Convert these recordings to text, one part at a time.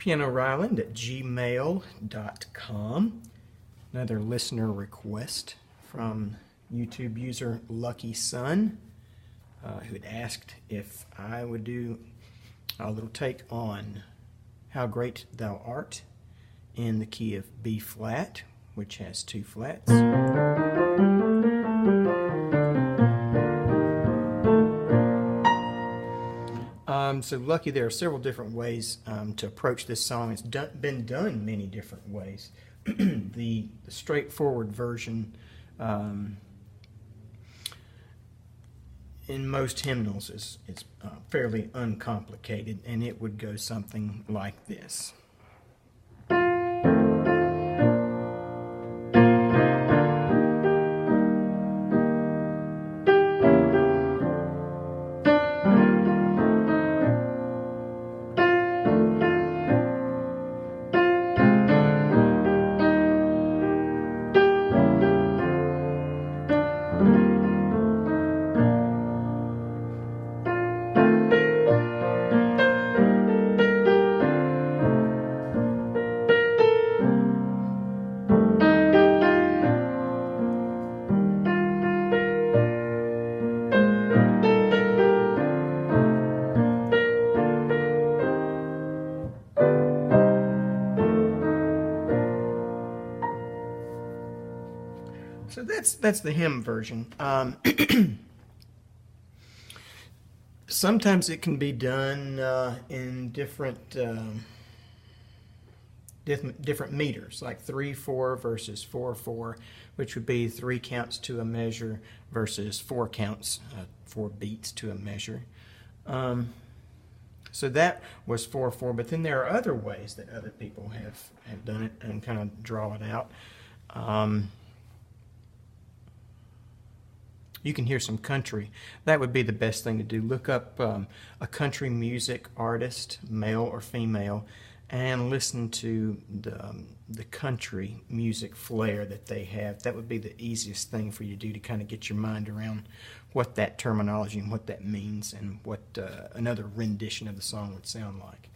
pianoryland@gmail.com. Another listener request from YouTube user Lucky Sun, who had asked if I would do a little take on How Great Thou Art in the key of B flat, which has 2 flats. So Lucky, there are several different ways to approach this song. It's been done many different ways. The straightforward version in most hymnals is fairly uncomplicated, and it would go something like this. So that's the hymn version. Sometimes it can be done in different meters, like 3/4 versus 4/4, which would be 3 counts to a measure versus 4 counts, 4 beats to a measure. So that was 4/4, but then there are other ways that other people have done it and kind of draw it out. You can hear some country. That would be the best thing to do. Look up a country music artist, male or female, and listen to the country music flair that they have. That would be the easiest thing for you to do to kind of get your mind around what that terminology and what that means and what another rendition of the song would sound like.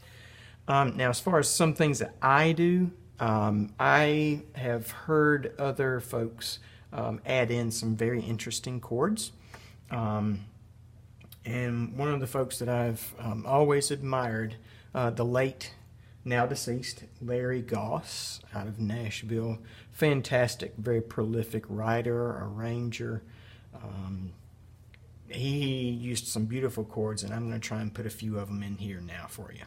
Now, as far as some things that I do, I have heard other folks add in some very interesting chords. And one of the folks that I've always admired, the late, now deceased, Larry Goss out of Nashville. Fantastic, very prolific writer, arranger. He used some beautiful chords, and I'm going to try and put a few of them in here now for you.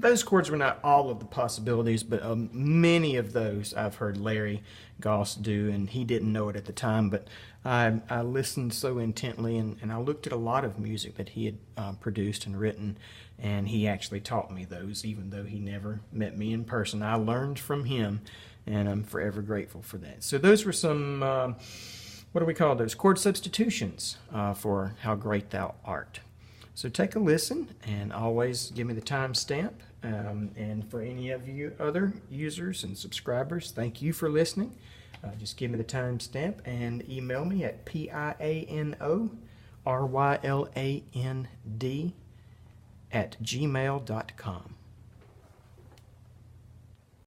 Those chords were not all of the possibilities, but many of those I've heard Larry Goss do, and he didn't know it at the time, but I listened so intently, and I looked at a lot of music that he had produced and written, and he actually taught me those, even though he never met me in person. I learned from him, and I'm forever grateful for that. So those were some what do we call those? Chord substitutions for How Great Thou Art. So take a listen and always give me the timestamp. And for any of you other users and subscribers, thank you for listening. Just give me the timestamp and email me at pianoryland@gmail.com.